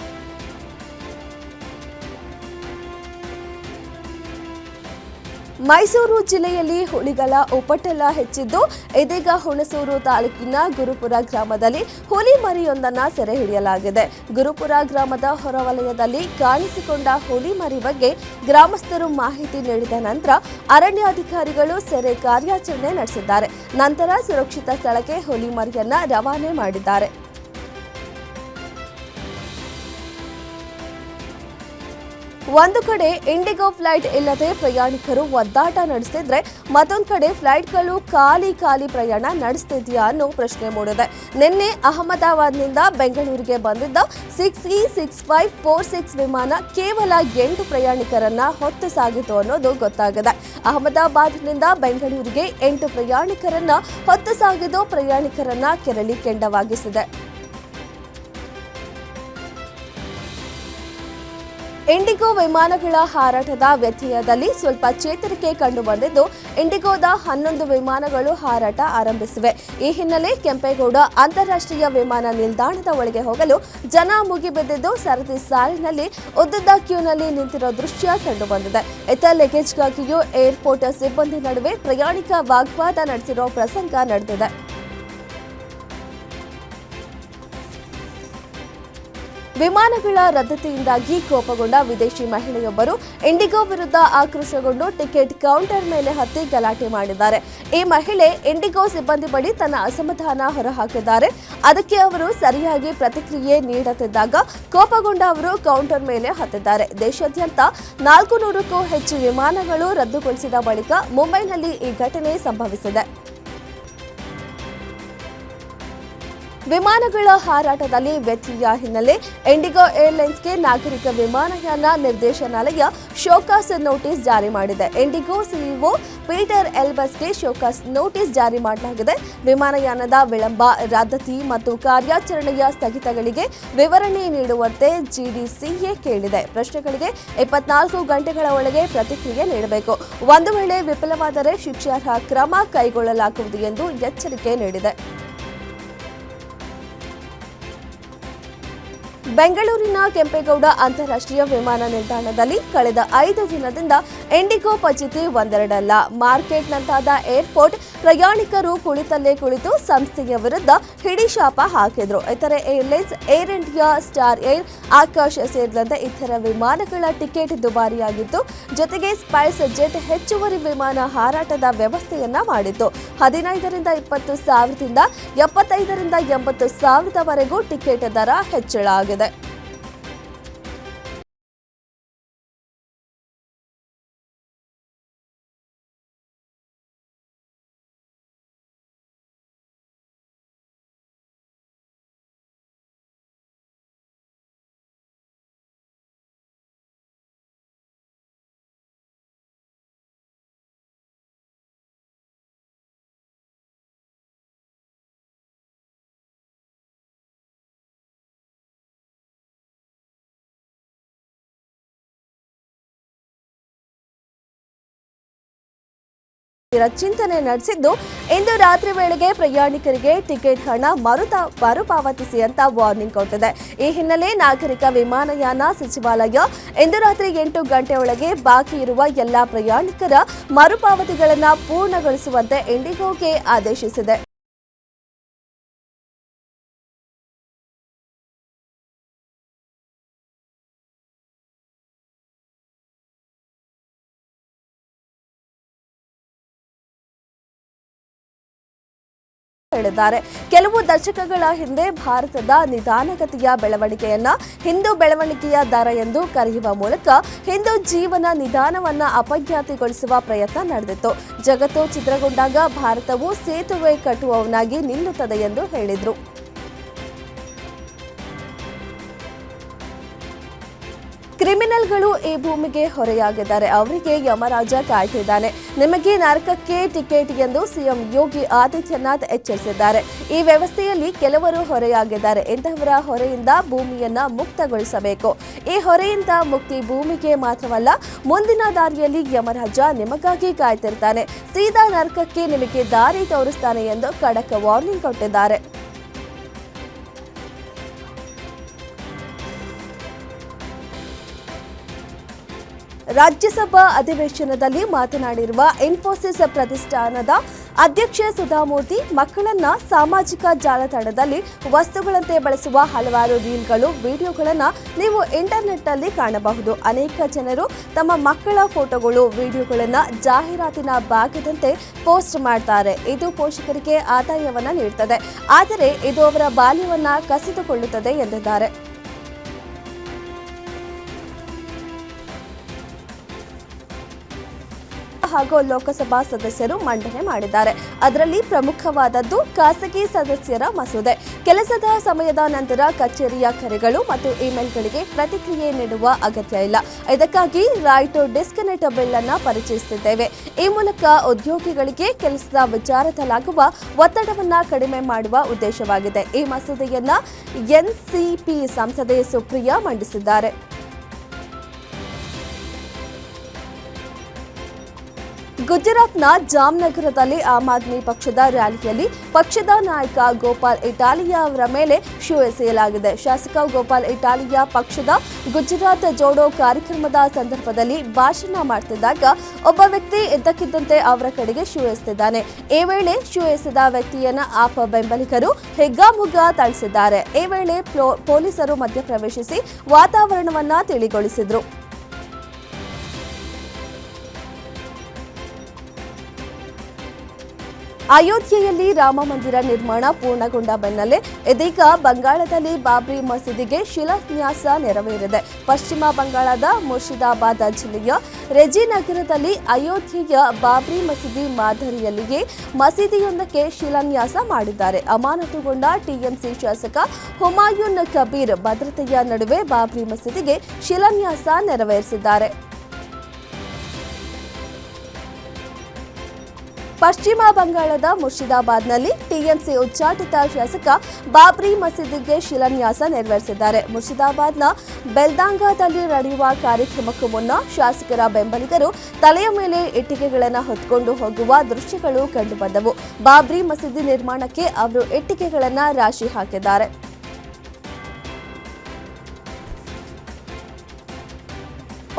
ಮೈಸೂರು ಜಿಲ್ಲೆಯಲ್ಲಿ ಹುಲಿಗಳ ಉಪಟಳ ಹೆಚ್ಚಿದ್ದು, ಇದೀಗ ಹುಣಸೂರು ತಾಲೂಕಿನ ಗುರುಪುರ ಗ್ರಾಮದಲ್ಲಿ ಹುಲಿ ಮರಿಯೊಂದನ್ನು ಸೆರೆ ಹಿಡಿಯಲಾಗಿದೆ. ಗುರುಪುರ ಗ್ರಾಮದ ಹೊರವಲಯದಲ್ಲಿ ಕಾಣಿಸಿಕೊಂಡ ಹುಲಿ ಮರಿ ಬಗ್ಗೆ ಗ್ರಾಮಸ್ಥರು ಮಾಹಿತಿ ನೀಡಿದ ನಂತರ ಅರಣ್ಯಾಧಿಕಾರಿಗಳು ಸೆರೆ ಕಾರ್ಯಾಚರಣೆ ನಡೆಸಿದ್ದಾರೆ. ನಂತರ ಸುರಕ್ಷಿತ ಸ್ಥಳಕ್ಕೆ ಹುಲಿ ಮರಿಯನ್ನ ರವಾನೆ ಮಾಡಿದ್ದಾರೆ. ಒಂದು ಕಡೆ ಇಂಡಿಗೋ ಫ್ಲೈಟ್ ಇಲ್ಲದೆ ಪ್ರಯಾಣಿಕರು ಒದ್ದಾಟ ನಡೆಸ್ತಿದ್ರೆ, ಮತ್ತೊಂದು ಕಡೆ ಫ್ಲೈಟ್ಗಳು ಖಾಲಿ ಪ್ರಯಾಣ ನಡೆಸ್ತಿದೆಯಾ ಅನ್ನೋ ಪ್ರಶ್ನೆ ಮೂಡಿದೆ. ನಿನ್ನೆ ಅಹಮದಾಬಾದ್ನಿಂದ ಬೆಂಗಳೂರಿಗೆ ಬಂದಿದ್ದ 6E6546 ವಿಮಾನ ಕೇವಲ 8 ಪ್ರಯಾಣಿಕರನ್ನ ಹೊತ್ತು ಸಾಗಿತು ಅನ್ನೋದು ಗೊತ್ತಾಗಿದೆ. ಅಹಮದಾಬಾದ್ನಿಂದ ಬೆಂಗಳೂರಿಗೆ 8 ಪ್ರಯಾಣಿಕರನ್ನ ಹೊತ್ತು ಸಾಗಿದ್ದು ಪ್ರಯಾಣಿಕರನ್ನ ಕೆರಳಿ ಕೆಂಡವಾಗಿಸಿದೆ. ಇಂಡಿಗೋ ವಿಮಾನಗಳ ಹಾರಾಟದ ವ್ಯತ್ಯಯದಲ್ಲಿ ಸ್ವಲ್ಪ ಚೇತರಿಕೆ ಕಂಡುಬಂದಿದ್ದು ಇಂಡಿಗೋದ 11 ವಿಮಾನಗಳು ಹಾರಾಟ ಆರಂಭಿಸಿವೆ. ಈ ಹಿನ್ನೆಲೆ ಕೆಂಪೇಗೌಡ ಅಂತಾರಾಷ್ಟ್ರೀಯ ವಿಮಾನ ನಿಲ್ದಾಣದ ಒಳಗೆ ಹೋಗಲು ಜನ ಮುಗಿಬಿದ್ದಿದ್ದು ಸರದಿ ಸಾಲಿನಲ್ಲಿ ಉದ್ದದ ಕ್ಯೂನಲ್ಲಿ ನಿಂತಿರೋ ದೃಶ್ಯ ಕಂಡುಬಂದಿದೆ. ಇತ್ತ ಲಗೇಜ್ಗಾಗಿಯೂ ಏರ್ಪೋರ್ಟ್ ಸಿಬ್ಬಂದಿ ನಡುವೆ ಪ್ರಯಾಣಿಕ ವಾಗ್ವಾದ ನಡೆಸಿರೋ ಪ್ರಸಂಗ ನಡೆದಿದೆ. ವಿಮಾನಗಳ ರದ್ದತಿಯಿಂದಾಗಿ ಕೋಪಗೊಂಡ ವಿದೇಶಿ ಮಹಿಳೆಯೊಬ್ಬರು ಇಂಡಿಗೋ ವಿರುದ್ಧ ಆಕ್ರೋಶಗೊಂಡು ಟಿಕೆಟ್ ಕೌಂಟರ್ ಮೇಲೆ ಹತ್ತಿ ಗಲಾಟೆ ಮಾಡಿದ್ದಾರೆ. ಈ ಮಹಿಳೆ ಇಂಡಿಗೋ ಸಿಬ್ಬಂದಿ ಬಳಿ ತನ್ನ ಅಸಮಾಧಾನ ಹೊರಹಾಕಿದ್ದಾರೆ. ಅದಕ್ಕೆ ಅವರು ಸರಿಯಾಗಿ ಪ್ರತಿಕ್ರಿಯೆ ನೀಡುತ್ತಿದ್ದಾಗ ಕೋಪಗೊಂಡ ಅವರು ಕೌಂಟರ್ ಮೇಲೆ ಹತ್ತಿದ್ದಾರೆ. ದೇಶಾದ್ಯಂತ 400ಕ್ಕೂ ಹೆಚ್ಚು ವಿಮಾನಗಳು ರದ್ದುಗೊಳಿಸಿದ ಬಳಿಕ ಮುಂಬೈನಲ್ಲಿ ಈ ಘಟನೆ ಸಂಭವಿಸಿದೆ. ವಿಮಾನಗಳ ಹಾರಾಟದಲ್ಲಿ ವ್ಯತ್ಯಯ ಹಿನ್ನೆಲೆ ಇಂಡಿಗೋ ಏರ್ಲೈನ್ಸ್ಗೆ ನಾಗರಿಕ ವಿಮಾನಯಾನ ನಿರ್ದೇಶನಾಲಯ ಶೋಕಾಸ್ ನೋಟಿಸ್ ಜಾರಿ ಮಾಡಿದೆ. ಇಂಡಿಗೋ ಸಿಇಒ ಪೀಟರ್ ಎಲ್ಬಸ್ಗೆ ಶೋಕಾಸ್ ನೋಟಿಸ್ ಜಾರಿ ಮಾಡಲಾಗಿದೆ. ವಿಮಾನಯಾನದ ವಿಳಂಬ, ರದ್ದತಿ ಮತ್ತು ಕಾರ್ಯಾಚರಣೆಯ ಸ್ಥಗಿತಗಳಿಗೆ ವಿವರಣೆ ನೀಡುವಂತೆ ಜಿಡಿಸಿಎ ಕೇಳಿದೆ. ಪ್ರಶ್ನೆಗಳಿಗೆ 24 ಗಂಟೆಗಳ ಒಳಗೆ ಪ್ರತಿಕ್ರಿಯೆ ನೀಡಬೇಕು. ಒಂದು ವೇಳೆ ವಿಫಲವಾದರೆ ಶಿಕ್ಷಾರ್ಹ ಕ್ರಮ ಕೈಗೊಳ್ಳಲಾಗುವುದು ಎಂದು ಎಚ್ಚರಿಕೆ ನೀಡಿದೆ. ಬೆಂಗಳೂರಿನ ಕೆಂಪೇಗೌಡ ಅಂತಾರಾಷ್ಟ್ರೀಯ ವಿಮಾನ ನಿಲ್ದಾಣದಲ್ಲಿ ಕಳೆದ 5 ದಿನದಿಂದ ಇಂಡಿಗೋ ಪಚಿತಿ ಒಂದೆರಡಲ್ಲ. ಮಾರ್ಕೆಟ್ನಂತಾದ ಏರ್ಪೋರ್ಟ್ ಪ್ರಯಾಣಿಕರು ಕುಳಿತಲ್ಲೇ ಕುಳಿತು ಸಂಸ್ಥೆಯ ವಿರುದ್ಧ ಹಿಡಿಶಾಪ ಹಾಕಿದ್ರು. ಇತರೆ airlines, air India, star air, Akash ಸೇರಿದಂತೆ ಇತರ ವಿಮಾನಗಳ ಟಿಕೆಟ್ ದುಬಾರಿಯಾಗಿತ್ತು. ಜೊತೆಗೆ ಸ್ಪೈಸ್ ಜೆಟ್ ಹೆಚ್ಚುವರಿ ವಿಮಾನ ಹಾರಾಟದ ವ್ಯವಸ್ಥೆಯನ್ನ ಮಾಡಿತ್ತು. 15ರಿಂದ 20 ಸಾವಿರದಿಂದ 75ರಿಂದ 80 ಸಾವಿರದವರೆಗೂ ಟಿಕೆಟ್ ದರ ಹೆಚ್ಚಳ ಆಗಿದೆ. ಚಿಂತನೆ ನಡೆಸಿದ್ದು ಇಂದು ರಾತ್ರಿ ವೇಳೆಗೆ ಪ್ರಯಾಣಿಕರಿಗೆ ಟಿಕೆಟ್ ಹಣ ಮರುಪಾವತಿಸಿ ಅಂತ ವಾರ್ನಿಂಗ್ ಕೊಟ್ಟಿದೆ. ಈ ಹಿನ್ನೆಲೆ ನಾಗರಿಕ ವಿಮಾನಯಾನ ಸಚಿವಾಲಯ ಇಂದು ರಾತ್ರಿ 8 ಗಂಟೆಯೊಳಗೆ ಬಾಕಿ ಇರುವ ಎಲ್ಲಾ ಪ್ರಯಾಣಿಕರ ಮರುಪಾವತಿಗಳನ್ನು ಪೂರ್ಣಗೊಳಿಸುವಂತೆ ಇಂಡಿಗೋಗೆ ಆದೇಶಿಸಿದೆ. ಹೇಳಿದ್ದಾರೆ. ಕೆಲವು ದಶಕಗಳ ಹಿಂದೆ ಭಾರತದ ನಿಧಾನಗತಿಯ ಬೆಳವಣಿಗೆಯನ್ನ ಹಿಂದೂ ಬೆಳವಣಿಗೆಯ ದರ ಎಂದು ಕರೆಯುವ ಮೂಲಕ ಹಿಂದೂ ಜೀವನ ನಿಧಾನವನ್ನ ಅಪಖ್ಯಾತಿಗೊಳಿಸುವ ಪ್ರಯತ್ನ ನಡೆದಿತ್ತು. ಜಗತ್ತು ಛಿದ್ರಗೊಂಡಾಗ ಭಾರತವು ಸೇತುವೆ ಕಟ್ಟುವವನಾಗಿ ನಿಲ್ಲುತ್ತದೆ ಎಂದು ಹೇಳಿದರು. ಕ್ರಿಮಿನಲ್ಗಳು ಈ ಭೂಮಿಗೆ ಹೊರೆಯಾಗಿದ್ದಾರೆ. ಅವರಿಗೆ ಯಮರಾಜ ಕಾಯ್ತಿದ್ದಾನೆ. ನಿಮಗೆ ನರಕಕ್ಕೆ ಟಿಕೆಟ್ ಎಂದು ಸಿಎಂ ಯೋಗಿ ಆದಿತ್ಯನಾಥ್ ಎಚ್ಚರಿಸಿದ್ದಾರೆ. ಈ ವ್ಯವಸ್ಥೆಯಲ್ಲಿ ಕೆಲವರು ಹೊರೆಯಾಗಿದ್ದಾರೆ. ಇಂತಹವರ ಹೊರೆಯಿಂದ ಭೂಮಿಯನ್ನ ಮುಕ್ತಗೊಳಿಸಬೇಕು. ಈ ಹೊರೆಯಿಂದ ಮುಕ್ತಿ ಭೂಮಿಗೆ ಮಾತ್ರವಲ್ಲ, ಮುಂದಿನ ದಾರಿಯಲ್ಲಿ ಯಮರಾಜ ನಿಮಗಾಗಿ ಕಾಯ್ತಿರ್ತಾನೆ. ಸೀದಾ ನರಕಕ್ಕೆ ನಿಮಗೆ ದಾರಿ ತೋರಿಸ್ತಾನೆ ಎಂದು ಖಡಕ್ ವಾರ್ನಿಂಗ್ ಕೊಟ್ಟಿದ್ದಾರೆ. ರಾಜ್ಯಸಭಾ ಅಧಿವೇಶನದಲ್ಲಿ ಮಾತನಾಡಿರುವ ಇನ್ಫೋಸಿಸ್ ಪ್ರತಿಷ್ಠಾನದ ಅಧ್ಯಕ್ಷೆ ಸುಧಾಮೂರ್ತಿ, ಮಕ್ಕಳನ್ನ ಸಾಮಾಜಿಕ ಜಾಲತಾಣದಲ್ಲಿ ವಸ್ತುಗಳಂತೆ ಬಳಸುವ ಹಲವಾರು ರೀಲ್ಗಳು, ವಿಡಿಯೋಗಳನ್ನು ನೀವು ಇಂಟರ್ನೆಟ್ನಲ್ಲಿ ಕಾಣಬಹುದು. ಅನೇಕ ಜನರು ತಮ್ಮ ಮಕ್ಕಳ ಫೋಟೋಗಳು, ವಿಡಿಯೋಗಳನ್ನು ಜಾಹೀರಾತಿನ ಭಾಗದಂತೆ ಪೋಸ್ಟ್ ಮಾಡ್ತಾರೆ. ಇದು ಪೋಷಕರಿಗೆ ಆದಾಯವನ್ನು ನೀಡುತ್ತದೆ, ಆದರೆ ಇದು ಅವರ ಬಾಲ್ಯವನ್ನು ಕಸಿದುಕೊಳ್ಳುತ್ತದೆ ಎಂದಿದ್ದಾರೆ. ಹಾಗೂ ಲೋಕಸಭಾ ಸದಸ್ಯರು ಮಂಡನೆ ಮಾಡಿದ್ದಾರೆ. ಅದರಲ್ಲಿ ಪ್ರಮುಖವಾದದ್ದು ಖಾಸಗಿ ಸದಸ್ಯರ ಮಸೂದೆ. ಕೆಲಸದ ಸಮಯದ ನಂತರ ಕಚೇರಿಯ ಕರೆಗಳು ಮತ್ತು ಇಮೇಲ್ಗಳಿಗೆ ಪ್ರತಿಕ್ರಿಯೆ ನೀಡುವ ಅಗತ್ಯ ಇಲ್ಲ. ಇದಕ್ಕಾಗಿ ರೈಟ್ ಟು ಡಿಸ್ಕನೆಕ್ಟ್ ಬಿಲ್ ಅನ್ನು ಪರಿಚಯಿಸುತ್ತಿದ್ದೇವೆ. ಈ ಮೂಲಕ ಉದ್ಯೋಗಿಗಳಿಗೆ ಕೆಲಸದ ವಿಚಾರದಲ್ಲಾಗುವ ಒತ್ತಡವನ್ನು ಕಡಿಮೆ ಮಾಡುವ ಉದ್ದೇಶವಾಗಿದೆ. ಈ ಮಸೂದೆಯನ್ನ ಎನ್ಸಿಪಿ ಸಂಸದೆ ಸುಪ್ರಿಯಾ ಮಂಡಿಸಿದ್ದಾರೆ. ಗುಜರಾತ್ನ ಜಾಮ್ನಗರದಲ್ಲಿ ಆಮ್ ಆದ್ಮಿ ಪಕ್ಷದ ರ್ಯಾಲಿಯಲ್ಲಿ ಪಕ್ಷದ ನಾಯಕ ಗೋಪಾಲ್ ಇಟಾಲಿಯಾ ಅವರ ಮೇಲೆ ಶೂ ಎಸೆಯಲಾಗಿದೆ. ಶಾಸಕ ಗೋಪಾಲ್ ಇಟಾಲಿಯಾ ಪಕ್ಷದ ಗುಜರಾತ್ ಜೋಡೋ ಕಾರ್ಯಕ್ರಮದ ಸಂದರ್ಭದಲ್ಲಿ ಭಾಷಣ ಮಾಡುತ್ತಿದ್ದಾಗ ಒಬ್ಬ ವ್ಯಕ್ತಿ ಇದ್ದಕ್ಕಿದ್ದಂತೆ ಅವರ ಕಡೆಗೆ ಶೂ ಎಸೆದಿದ್ದಾನೆ. ಈ ವೇಳೆ ಶೂ ಎಸೆದ ವ್ಯಕ್ತಿಯನ್ನ ಆಪ್ ಬೆಂಬಲಿಗರು ಹಿಗ್ಗಾಮುಗ್ಗಾ ಥಳಿಸಿದ್ದಾರೆ. ಈ ವೇಳೆ ಪೊಲೀಸರು ಮಧ್ಯಪ್ರವೇಶಿಸಿ ವಾತಾವರಣವನ್ನ ತಿಳಿಗೊಳಿಸಿದ್ರು. ಅಯೋಧ್ಯೆಯಲ್ಲಿ ರಾಮ ಮಂದಿರ ನಿರ್ಮಾಣ ಪೂರ್ಣಗೊಂಡ ಬೆನ್ನಲ್ಲೇ ಇದೀಗ ಬಂಗಾಳದಲ್ಲಿ ಬಾಬ್ರಿ ಮಸೀದಿಗೆ ಶಿಲಾನ್ಯಾಸ ನೆರವೇರಿದೆ. ಪಶ್ಚಿಮ ಬಂಗಾಳದ ಮುರ್ಷಿದಾಬಾದ್ ಜಿಲ್ಲೆಯ ರೆಜಿನಗರದಲ್ಲಿ ಅಯೋಧ್ಯೆಯ ಬಾಬ್ರಿ ಮಸೀದಿ ಮಾದರಿಯಲ್ಲಿಯೇ ಮಸೀದಿಯೊಂದಕ್ಕೆ ಶಿಲಾನ್ಯಾಸ ಮಾಡಿದ್ದಾರೆ. ಅಮಾನತುಗೊಂಡ ಟಿಎಂಸಿ ಶಾಸಕ ಹುಮಾಯೂನ್ ಕಬೀರ್ ಭದ್ರತೆಯ ನಡುವೆ ಬಾಬ್ರಿ ಮಸೀದಿಗೆ ಶಿಲಾನ್ಯಾಸ ನೆರವೇರಿಸಿದ್ದಾರೆ. ಪಶ್ಚಿಮ ಬಂಗಾಳದ ಮುರ್ಷಿದಾಬಾದ್ನಲ್ಲಿ ಟಿಎಂಸಿ ಉಚ್ಚಾಟಿತ ಶಾಸಕ ಬಾಬ್ರಿ ಮಸೀದಿಗೆ ಶಿಲಾನ್ಯಾಸ ನೆರವೇರಿಸಿದ್ದಾರೆ. ಮುರ್ಷಿದಾಬಾದ್ನ ಬೆಲ್ದಾಂಗಾದಲ್ಲಿ ನಡೆಯುವ ಕಾರ್ಯಕ್ರಮಕ್ಕೂ ಮುನ್ನ ಶಾಸಕರ ಬೆಂಬಲಿಗರು ತಲೆಯ ಮೇಲೆ ಇಟ್ಟಿಗೆಗಳನ್ನು ಹೊತ್ತುಕೊಂಡು ಹೋಗುವ ದೃಶ್ಯಗಳು ಕಂಡುಬಂದವು. ಬಾಬ್ರಿ ಮಸೀದಿ ನಿರ್ಮಾಣಕ್ಕೆ ಅವರು ಇಟ್ಟಿಗೆಗಳನ್ನು ರಾಶಿ ಹಾಕಿದ್ದಾರೆ.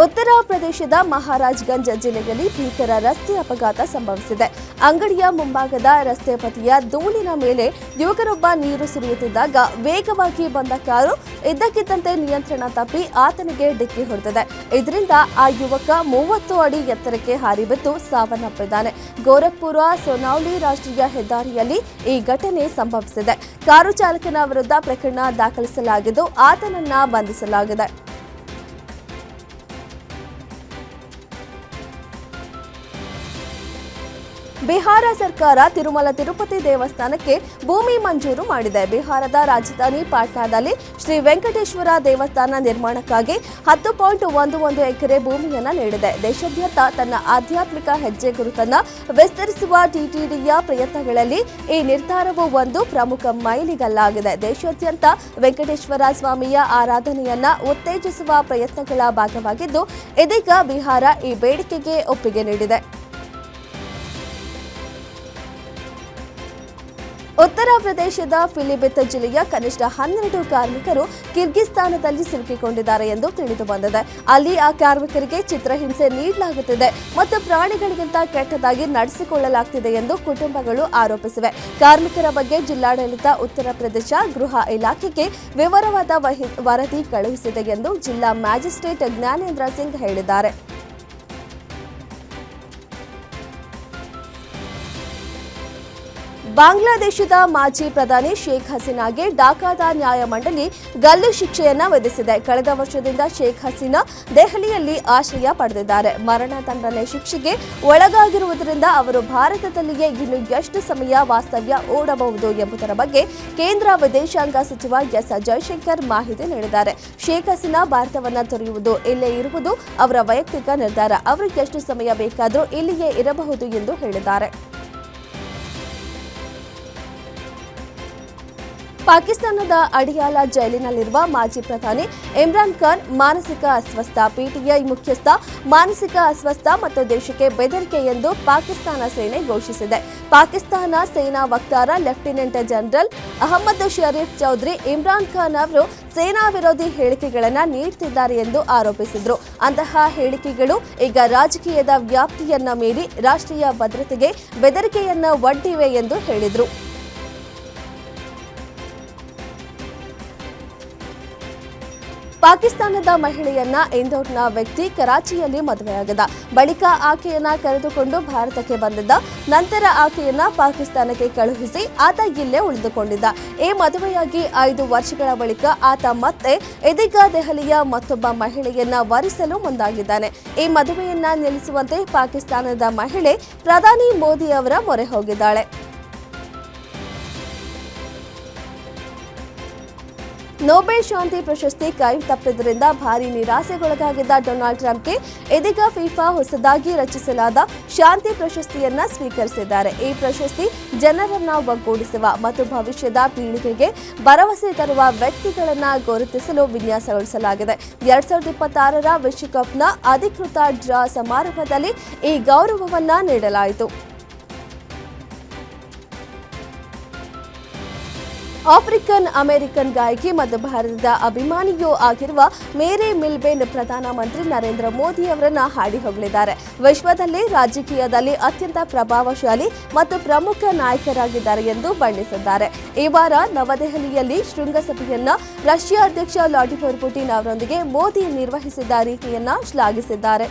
ಉತ್ತರ ಪ್ರದೇಶದ ಮಹಾರಾಜ್ಗಂಜ್ ಜಿಲ್ಲೆಯಲ್ಲಿ ಭೀಕರ ರಸ್ತೆ ಅಪಘಾತ ಸಂಭವಿಸಿದೆ. ಅಂಗಡಿಯ ಮುಂಭಾಗದ ರಸ್ತೆ ಬದಿಯ ಧೂಳಿನ ಮೇಲೆ ಯುವಕರೊಬ್ಬ ನೀರು ಸುರಿಯುತ್ತಿದ್ದಾಗ ವೇಗವಾಗಿ ಬಂದ ಕಾರು ಇದ್ದಕ್ಕಿದ್ದಂತೆ ನಿಯಂತ್ರಣ ತಪ್ಪಿ ಆತನಿಗೆ ಡಿಕ್ಕಿ ಹೊಡೆದಿದೆ. ಇದರಿಂದ ಆ ಯುವಕ 30 ಅಡಿ ಎತ್ತರಕ್ಕೆ ಹಾರಿ ಬಿದ್ದು ಸಾವನ್ನಪ್ಪಿದ್ದಾನೆ. ಗೋರಖ್ಪುರ ಸೋನೌಲಿ ರಾಷ್ಟ್ರೀಯ ಹೆದ್ದಾರಿಯಲ್ಲಿ ಈ ಘಟನೆ ಸಂಭವಿಸಿದೆ. ಕಾರು ಚಾಲಕನ ವಿರುದ್ಧ ಪ್ರಕರಣ ದಾಖಲಿಸಲಾಗಿದ್ದು ಆತನನ್ನ ಬಂಧಿಸಲಾಗಿದೆ. ಬಿಹಾರ ಸರ್ಕಾರ ತಿರುಮಲ ತಿರುಪತಿ ದೇವಸ್ಥಾನಕ್ಕೆ ಭೂಮಿ ಮಂಜೂರು ಮಾಡಿದೆ. ಬಿಹಾರದ ರಾಜಧಾನಿ ಪಾಟ್ನಾದಲ್ಲಿ ಶ್ರೀ ವೆಂಕಟೇಶ್ವರ ದೇವಸ್ಥಾನ ನಿರ್ಮಾಣಕ್ಕಾಗಿ 10.11 ಎಕರೆ ಭೂಮಿಯನ್ನು ನೀಡಿದೆ. ದೇಶಾದ್ಯಂತ ತನ್ನ ಆಧ್ಯಾತ್ಮಿಕ ಹೆಜ್ಜೆ ಗುರುತನ್ನು ವಿಸ್ತರಿಸುವ ಟಿಟಿಡಿಯ ಪ್ರಯತ್ನಗಳಲ್ಲಿ ಈ ನಿರ್ಧಾರವು ಒಂದು ಪ್ರಮುಖ ಮೈಲಿಗಲ್ಲಾಗಿದೆ. ದೇಶಾದ್ಯಂತ ವೆಂಕಟೇಶ್ವರ ಸ್ವಾಮಿಯ ಆರಾಧನೆಯನ್ನ ಉತ್ತೇಜಿಸುವ ಪ್ರಯತ್ನಗಳ ಭಾಗವಾಗಿದ್ದು ಇದೀಗ ಬಿಹಾರ ಈ ಬೇಡಿಕೆಗೆ ಒಪ್ಪಿಗೆ ನೀಡಿದೆ. ಉತ್ತರ ಪ್ರದೇಶದ ಪಿಲಿಭಿತ್ ಜಿಲ್ಲೆಯ ಕನಿಷ್ಠ 12 ಕಾರ್ಮಿಕರು ಕಿರ್ಗಿಸ್ತಾನದಲ್ಲಿ ಸಿಲುಕಿಕೊಂಡಿದ್ದಾರೆ ಎಂದು ತಿಳಿದು ಬಂದಿದೆ. ಅಲ್ಲಿ ಆ ಕಾರ್ಮಿಕರಿಗೆ ಚಿತ್ರಹಿಂಸೆ ನೀಡಲಾಗುತ್ತಿದೆ ಮತ್ತು ಪ್ರಾಣಿಗಳಿಗಿಂತ ಕೆಟ್ಟದಾಗಿ ನಡೆಸಿಕೊಳ್ಳಲಾಗುತ್ತಿದೆ ಎಂದು ಕುಟುಂಬಗಳು ಆರೋಪಿಸಿವೆ. ಕಾರ್ಮಿಕರ ಬಗ್ಗೆ ಜಿಲ್ಲಾಡಳಿತ ಉತ್ತರ ಪ್ರದೇಶ ಗೃಹ ಇಲಾಖೆಗೆ ವಿವರವಾದ ವರದಿ ಕಳುಹಿಸಿದೆ ಎಂದು ಜಿಲ್ಲಾ ಮ್ಯಾಜಿಸ್ಟ್ರೇಟ್ ಜ್ಞಾನೇಂದ್ರ ಸಿಂಗ್ ಹೇಳಿದ್ದಾರೆ. ಬಾಂಗ್ಲಾದೇಶದ ಮಾಜಿ ಪ್ರಧಾನಿ ಶೇಖ್ ಹಸೀನಾಗೆ ಢಾಕಾದ ನ್ಯಾಯಮಂಡಳಿ ಗಲ್ಲು ಶಿಕ್ಷೆಯನ್ನ ವಿಧಿಸಿದೆ. ಕಳೆದ ವರ್ಷದಿಂದ ಶೇಖ್ ಹಸೀನಾ ದೆಹಲಿಯಲ್ಲಿ ಆಶ್ರಯ ಪಡೆದಿದ್ದಾರೆ. ಮರಣ ದಂಡನೆ ಶಿಕ್ಷೆಗೆ ಒಳಗಾಗಿರುವುದರಿಂದ ಅವರು ಭಾರತದಲ್ಲಿಯೇ ಇನ್ನು ಎಷ್ಟು ಸಮಯ ವಾಸ್ತವ್ಯ ಹೂಡಬಹುದು ಎಂಬುದರ ಬಗ್ಗೆ ಕೇಂದ್ರ ವಿದೇಶಾಂಗ ಸಚಿವ ಎಸ್ ಜೈಶಂಕರ್ ಮಾಹಿತಿ ನೀಡಿದ್ದಾರೆ. ಶೇಖ್ ಹಸೀನಾ ಭಾರತವನ್ನ ತೊರೆಯುವುದು, ಇಲ್ಲೇ ಇರುವುದು ಅವರ ವೈಯಕ್ತಿಕ ನಿರ್ಧಾರ. ಅವರು ಎಷ್ಟು ಸಮಯ ಬೇಕಾದರೂ ಇಲ್ಲಿಯೇ ಇರಬಹುದು ಎಂದು ಹೇಳಿದ್ದಾರೆ. ಪಾಕಿಸ್ತಾನದ ಅಡಿಯಾಲ ಜೈಲಿನಲ್ಲಿರುವ ಮಾಜಿ ಪ್ರಧಾನಿ ಇಮ್ರಾನ್ ಖಾನ್ ಮಾನಸಿಕ ಅಸ್ವಸ್ಥ. ಪಿಟಿಐ ಮುಖ್ಯಸ್ಥ ಮಾನಸಿಕ ಅಸ್ವಸ್ಥ ಮತ್ತು ದೇಶಕ್ಕೆ ಬೆದರಿಕೆ ಎಂದು ಪಾಕಿಸ್ತಾನ ಸೇನೆ ಘೋಷಿಸಿದೆ. ಪಾಕಿಸ್ತಾನ ಸೇನಾ ವಕ್ತಾರ ಲೆಫ್ಟಿನೆಂಟ್ ಜನರಲ್ ಅಹಮದ್ ಶರೀಫ್ ಚೌಧರಿ ಇಮ್ರಾನ್ ಖಾನ್ ಅವರು ಸೇನಾ ವಿರೋಧಿ ಹೇಳಿಕೆಗಳನ್ನು ನೀಡುತ್ತಿದ್ದಾರೆ ಎಂದು ಆರೋಪಿಸಿದರು. ಅಂತಹ ಹೇಳಿಕೆಗಳು ಈಗ ರಾಜಕೀಯದ ವ್ಯಾಪ್ತಿಯನ್ನ ಮೀರಿ ರಾಷ್ಟ್ರೀಯ ಭದ್ರತೆಗೆ ಬೆದರಿಕೆಯನ್ನ ಒಡ್ಡಿವೆ ಎಂದು ಹೇಳಿದರು. ಪಾಕಿಸ್ತಾನದ ಮಹಿಳೆಯನ್ನ ಇಂದೋರ್ನ ವ್ಯಕ್ತಿ ಕರಾಚಿಯಲ್ಲಿ ಮದುವೆಯಾಗಿದ್ದ. ಬಳಿಕ ಆಕೆಯನ್ನ ಕರೆದುಕೊಂಡು ಭಾರತಕ್ಕೆ ಬಂದಿದ್ದ. ನಂತರ ಆಕೆಯನ್ನ ಪಾಕಿಸ್ತಾನಕ್ಕೆ ಕಳುಹಿಸಿ ಆತ ಇಲ್ಲೇ ಉಳಿದುಕೊಂಡಿದ್ದ. ಈ ಮದುವೆಯಾಗಿ 5 ವರ್ಷಗಳ ಬಳಿಕ ಆತ ಮತ್ತೆ ಇದೀಗ ದೆಹಲಿಯ ಮತ್ತೊಬ್ಬ ಮಹಿಳೆಯನ್ನ ವರಿಸಲು ಮುಂದಾಗಿದ್ದಾನೆ. ಈ ಮದುವೆಯನ್ನ ನಿಲ್ಲಿಸುವಂತೆ ಪಾಕಿಸ್ತಾನದ ಮಹಿಳೆ ಪ್ರಧಾನಿ ಮೋದಿ ಅವರ ಮೊರೆ ಹೋಗಿದ್ದಾಳೆ. ನೊಬೆಲ್ ಶಾಂತಿ ಪ್ರಶಸ್ತಿ ಕೈ ತಪ್ಪಿದ್ದರಿಂದ ಭಾರೀ ನಿರಾಸೆಗೊಳಗಾಗಿದ್ದ ಡೊನಾಲ್ಡ್ ಟ್ರಂಪ್ಗೆ ಇದೀಗ ಫಿಫಾ ಹೊಸದಾಗಿ ರಚಿಸಲಾದ ಶಾಂತಿ ಪ್ರಶಸ್ತಿಯನ್ನ ಸ್ವೀಕರಿಸಿದ್ದಾರೆ. ಈ ಪ್ರಶಸ್ತಿ ಜನರನ್ನ ಒಗ್ಗೂಡಿಸುವ ಮತ್ತು ಭವಿಷ್ಯದ ಪೀಳಿಗೆಗೆ ಭರವಸೆ ತರುವ ವ್ಯಕ್ತಿಗಳನ್ನ ಗುರುತಿಸಲು ವಿನ್ಯಾಸಗೊಳಿಸಲಾಗಿದೆ. 2026ರ ವಿಶ್ವಕಪ್ನ ಅಧಿಕೃತ ಡ್ರಾ ಸಮಾರಂಭದಲ್ಲಿ ಈ ಗೌರವವನ್ನ ನೀಡಲಾಯಿತು. ಆಫ್ರಿಕನ್ ಅಮೆರಿಕನ್ ಗಾಯಕಿ ಮತ್ತು ಭಾರತದ ಅಭಿಮಾನಿಯೂ ಆಗಿರುವ ಮೇರಿ ಮಿಲ್ಬೇನ್ ಪ್ರಧಾನಮಂತ್ರಿ ನರೇಂದ್ರ ಮೋದಿ ಅವರನ್ನ ಹಾಡಿ ಹೊಗಳಿದ್ದಾರೆ. ವಿಶ್ವದಲ್ಲಿ ರಾಜಕೀಯದಲ್ಲಿ ಅತ್ಯಂತ ಪ್ರಭಾವಶಾಲಿ ಮತ್ತು ಪ್ರಮುಖ ನಾಯಕರಾಗಿದ್ದಾರೆ ಎಂದು ಬಣ್ಣಿಸಿದ್ದಾರೆ. ಈ ವಾರ ನವದೆಹಲಿಯಲ್ಲಿ ಶೃಂಗಸಭೆಯನ್ನ ರಷ್ಯಾ ಅಧ್ಯಕ್ಷ ವ್ಲಾಡಿಮಿರ್ ಪುಟಿನ್ ಅವರೊಂದಿಗೆ ಮೋದಿ ನಿರ್ವಹಿಸಿದ ರೀತಿಯನ್ನ ಶ್ಲಾಘಿಸಿದ್ದಾರೆ.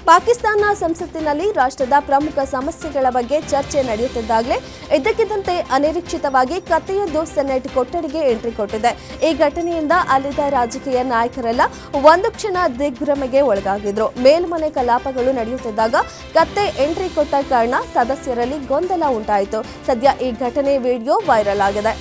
ಪಾಕಿಸ್ತಾನ ಸಂಸತ್ತಿನಲ್ಲಿ ರಾಷ್ಟ್ರದ ಪ್ರಮುಖ ಸಮಸ್ಯೆಗಳ ಬಗ್ಗೆ ಚರ್ಚೆ ನಡೆಯುತ್ತಿದ್ದಾಗಲೇ ಇದ್ದಕ್ಕಿದ್ದಂತೆ ಅನಿರೀಕ್ಷಿತವಾಗಿ ಕತ್ತೆಯೊಂದು ಸೆನೆಟ್ ಕೊಠಡಿಗೆ ಎಂಟ್ರಿ ಕೊಟ್ಟಿದೆ. ಈ ಘಟನೆಯಿಂದ ಅಲ್ಲಿದ್ದ ರಾಜಕೀಯ ನಾಯಕರೆಲ್ಲ ಒಂದು ಕ್ಷಣ ದಿಗ್ಭ್ರಮೆಗೆ ಒಳಗಾಗಿದ್ರು. ಮೇಲ್ಮನೆ ಕಲಾಪಗಳು ನಡೆಯುತ್ತಿದ್ದಾಗ ಕತ್ತೆ ಎಂಟ್ರಿ ಕೊಟ್ಟ ಕಾರಣ ಸದಸ್ಯರಲ್ಲಿ ಗೊಂದಲ ಉಂಟಾಯಿತು. ಸದ್ಯ ಈ ಘಟನೆ ವಿಡಿಯೋ ವೈರಲ್ ಆಗಿದೆ.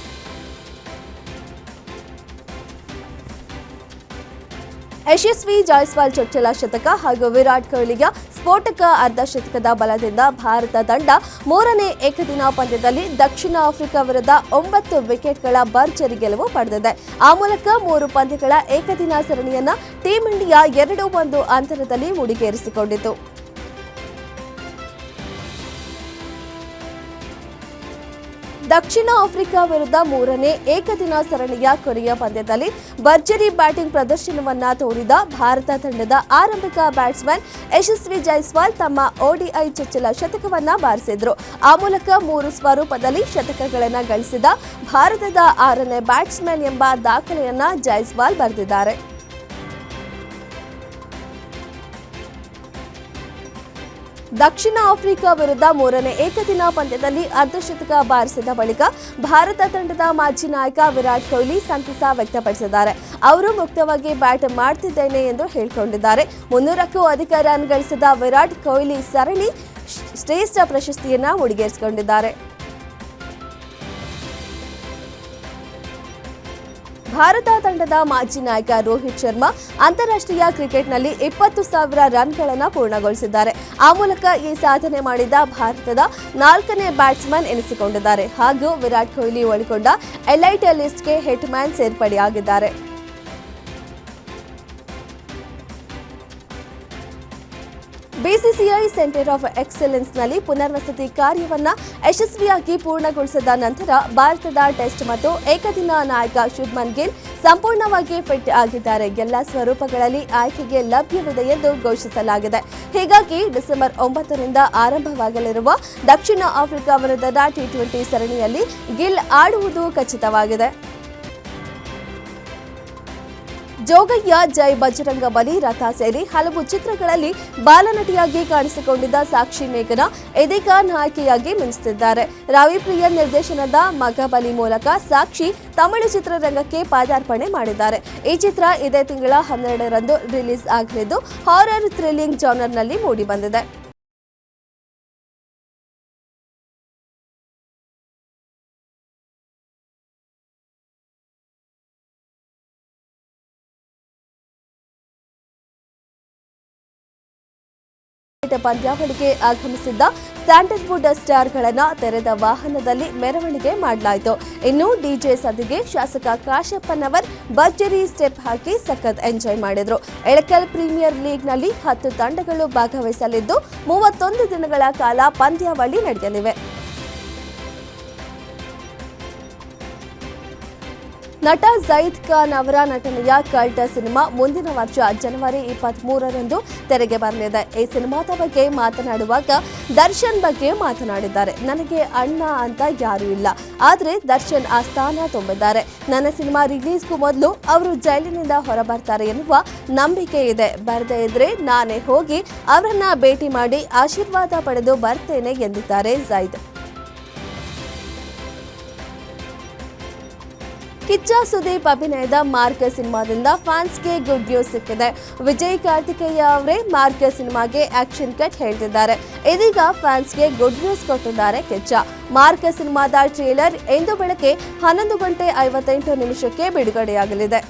ಯಶಸ್ವಿ ಜಾಯ್ಸ್ವಾಲ್ ಚೊಚ್ಚಲ ಶತಕ ಹಾಗೂ ವಿರಾಟ್ ಕೊಹ್ಲಿಯ ಸ್ಫೋಟಕ ಅರ್ಧಶತಕದ ಬಲದಿಂದ ಭಾರತ ತಂಡ ಮೂರನೇ ಏಕದಿನ ಪಂದ್ಯದಲ್ಲಿ ದಕ್ಷಿಣ ಆಫ್ರಿಕಾ ವಿರುದ್ಧ 9 ವಿಕೆಟ್ಗಳ ಭರ್ಜರಿ ಗೆಲುವು ಪಡೆದಿದೆ. ಆ ಮೂಲಕ 3 ಪಂದ್ಯಗಳ ಏಕದಿನ ಸರಣಿಯನ್ನ ಟೀಂ ಇಂಡಿಯಾ 2-1 ಅಂತರದಲ್ಲಿ ಮುಡಿಗೇರಿಸಿಕೊಂಡಿತು. ದಕ್ಷಿಣ ಆಫ್ರಿಕಾ ವಿರುದ್ಧ ಮೂರನೇ ಏಕದಿನ ಸರಣಿಯ ಕೊನೆಯ ಪಂದ್ಯದಲ್ಲಿ ಭರ್ಜರಿ ಬ್ಯಾಟಿಂಗ್ ಪ್ರದರ್ಶನವನ್ನ ತೋರಿದ ಭಾರತ ತಂಡದ ಆರಂಭಿಕ ಬ್ಯಾಟ್ಸ್ಮನ್ ಯಶಸ್ವಿ ಜೈಸ್ವಾಲ್ ತಮ್ಮ ODI ಚೊಚ್ಚಲ ಶತಕವನ್ನ ಬಾರಿಸಿದ್ರು. ಆ ಮೂಲಕ 3 ಸ್ವರೂಪದಲ್ಲಿ ಶತಕಗಳನ್ನು ಗಳಿಸಿದ ಭಾರತದ 6ನೇ ಬ್ಯಾಟ್ಸ್ಮನ್ ಎಂಬ ದಾಖಲೆಯನ್ನ ಜೈಸ್ವಾಲ್ ಬರೆದಿದ್ದಾರೆ. ದಕ್ಷಿಣ ಆಫ್ರಿಕಾ ವಿರುದ್ಧ ಮೂರನೇ ಏಕದಿನ ಪಂದ್ಯದಲ್ಲಿ ಅರ್ಧಶತಕ ಬಾರಿಸಿದ ಬಳಿಕ ಭಾರತ ತಂಡದ ಮಾಜಿ ನಾಯಕ ವಿರಾಟ್ ಕೊಹ್ಲಿ ಸಂತಸ ವ್ಯಕ್ತಪಡಿಸಿದ್ದಾರೆ. ಅವರು ಮುಕ್ತವಾಗಿ ಬ್ಯಾಟ್ ಮಾಡ್ತಿದ್ದೇನೆ ಎಂದು ಹೇಳಿಕೊಂಡಿದ್ದಾರೆ. 300ಕ್ಕೂ ಅಧಿಕ ರನ್ ಗಳಿಸಿದ ವಿರಾಟ್ ಕೊಹ್ಲಿ ಸರಣಿ ಶ್ರೇಷ್ಠ ಪ್ರಶಸ್ತಿಯನ್ನ ಮುಡಿಗೇರಿಸಿಕೊಂಡಿದ್ದಾರೆ. ಭಾರತ ತಂಡದ ಮಾಜಿ ನಾಯಕ ರೋಹಿತ್ ಶರ್ಮಾ ಅಂತಾರಾಷ್ಟ್ರೀಯ ಕ್ರಿಕೆಟ್ನಲ್ಲಿ 20,000 ರನ್ಗಳನ್ನು ಪೂರ್ಣಗೊಳಿಸಿದ್ದಾರೆ. ಆ ಮೂಲಕ ಈ ಸಾಧನೆ ಮಾಡಿದ ಭಾರತದ 4ನೇ ಬ್ಯಾಟ್ಸ್ಮನ್ ಎನಿಸಿಕೊಂಡಿದ್ದಾರೆ. ಹಾಗೂ ವಿರಾಟ್ ಕೊಹ್ಲಿ ಒಳಗೊಂಡ ಎಲೈಟ್ ಲಿಸ್ಟ್ಗೆ ಹಿಟ್ಮ್ಯಾನ್ ಸೇರ್ಪಡೆಯಾಗಿದ್ದಾರೆ. ಬಿಸಿಸಿಐ ಸೆಂಟರ್ ಆಫ್ ಎಕ್ಸಲೆನ್ಸ್ನಲ್ಲಿ ಪುನರ್ವಸತಿ ಕಾರ್ಯವನ್ನ ಯಶಸ್ವಿಯಾಗಿ ಪೂರ್ಣಗೊಳಿಸಿದ ನಂತರ ಭಾರತದ ಟೆಸ್ಟ್ ಮತ್ತು ಏಕದಿನ ನಾಯಕ ಶುಭ್ಮನ್ ಗಿಲ್ ಸಂಪೂರ್ಣವಾಗಿ ಫಿಟ್ ಆಗಿದ್ದಾರೆ. ಎಲ್ಲ ಸ್ವರೂಪಗಳಲ್ಲಿ ಆಯ್ಕೆಗೆ ಲಭ್ಯವಿದೆ ಎಂದು ಘೋಷಿಸಲಾಗಿದೆ. ಹೀಗಾಗಿ ಡಿಸೆಂಬರ್ 9ರಿಂದ ಆರಂಭವಾಗಲಿರುವ ದಕ್ಷಿಣ ಆಫ್ರಿಕಾ ವಿರುದ್ಧದ T20 ಸರಣಿಯಲ್ಲಿ ಗಿಲ್ ಆಡುವುದು ಖಚಿತವಾಗಿದೆ. ಜೋಗಯ್ಯ, ಜೈ ಬಜರಂಗ ಬಲಿ, ರಥ ಸೇರಿ ಹಲವು ಚಿತ್ರಗಳಲ್ಲಿ ಬಾಲನಟಿಯಾಗಿ ಕಾಣಿಸಿಕೊಂಡಿದ್ದ ಸಾಕ್ಷಿ ಮೇಘನಾ ಇದೀಗ ನಾಯಕಿಯಾಗಿ ಮಿಂಚುತ್ತಿದ್ದಾರೆ. ರವಿ ಪ್ರಿಯನ್ ನಿರ್ದೇಶನದ ಮಗಬಲಿ ಮೂಲಕ ಸಾಕ್ಷಿ ತಮಿಳು ಚಿತ್ರರಂಗಕ್ಕೆ ಪಾದಾರ್ಪಣೆ ಮಾಡಿದ್ದಾರೆ. ಈ ಚಿತ್ರ ಇದೇ ತಿಂಗಳ 12ರಂದು ರಿಲೀಸ್ ಆಗಲಿದ್ದು ಹಾರರ್ ಥ್ರಿಲ್ಲಿಂಗ್ ಜಾನರ್ನಲ್ಲಿ ಮೂಡಿಬಂದಿದೆ. ಪಂದ್ಯಾವಳಿಗೆ ಆಗಮಿಸಿದ್ದ ಸ್ಯಾಂಡಲ್ವುಡ್ ಸ್ಟಾರ್ಗಳನ್ನ ತೆರೆದ ವಾಹನದಲ್ಲಿ ಮೆರವಣಿಗೆ ಮಾಡಲಾಯಿತು. ಇನ್ನು ಡಿಜೆ ಸದ್ದಿಗೆ ಶಾಸಕ ಕಾಶಪ್ಪನವರ್ ಭರ್ಜರಿ ಸ್ಟೆಪ್ ಹಾಕಿ ಸಖತ್ ಎಂಜಾಯ್ ಮಾಡಿದ್ರು. ಎಳಕಲ್ ಪ್ರೀಮಿಯರ್ ಲೀಗ್ನಲ್ಲಿ 10 ತಂಡಗಳು ಭಾಗವಹಿಸಲಿದ್ದು 31 ದಿನಗಳ ಕಾಲ ಪಂದ್ಯಾವಳಿ ನಡೆಯಲಿವೆ. ನಟ ಜೈದ್ ಖಾನ್ ಅವರ ನಟನೆಯ ಕಲ್ಟ್ ಸಿನಿಮಾ ಮುಂದಿನ ವರ್ಷ ಜನವರಿ 23ರಂದು ತೆರೆಗೆ ಬರಲಿದೆ. ಈ ಸಿನಿಮಾದ ಬಗ್ಗೆ ಮಾತನಾಡುವಾಗ ದರ್ಶನ್ ಬಗ್ಗೆ ಮಾತನಾಡಿದ್ದಾರೆ. ನನಗೆ ಅಣ್ಣ ಅಂತ ಯಾರೂ ಇಲ್ಲ, ಆದರೆ ದರ್ಶನ್ ಆ ಸ್ಥಾನ ತುಂಬಿದ್ದಾರೆ. ನನ್ನ ಸಿನಿಮಾ ರಿಲೀಸ್ಗೂ ಮೊದಲು ಅವರು ಜೈಲಿನಿಂದ ಹೊರಬರ್ತಾರೆ ಎನ್ನುವ ನಂಬಿಕೆ ಇದೆ. ಬರದೇ ಇದ್ರೆ ನಾನೇ ಹೋಗಿ ಅವರನ್ನ ಭೇಟಿ ಮಾಡಿ ಆಶೀರ್ವಾದ ಪಡೆದು ಬರ್ತೇನೆ ಎಂದಿದ್ದಾರೆ ಜೈದ್. ಕಿಚ್ಚ ಸುದೀಪ್ ಅಭಿನಯದ ಮಾರ್ಕ ಸಿನಿಮಾದಿಂದ ಫ್ಯಾನ್ಸ್ಗೆ ಗುಡ್ ನ್ಯೂಸ್ ಸಿಕ್ಕಿದೆ. ವಿಜಯ್ ಕಾರ್ತಿಕೇಯ ಅವರೇ ಮಾರ್ಕ ಸಿನಿಮಾಗೆ ಆಕ್ಷನ್ ಕಟ್ ಹೇಳ್ತಿದ್ದಾರೆ. ಇದೀಗ ಫ್ಯಾನ್ಸ್ಗೆ ಗುಡ್ ನ್ಯೂಸ್ ಕೊಟ್ಟಿದ್ದಾರೆ ಕಿಚ್ಚ. ಮಾರ್ಕ ಸಿನಿಮಾದ ಟ್ರೇಲರ್ ಇಂದು ಬೆಳಗ್ಗೆ 11:58 ಬಿಡುಗಡೆಯಾಗಲಿದೆ.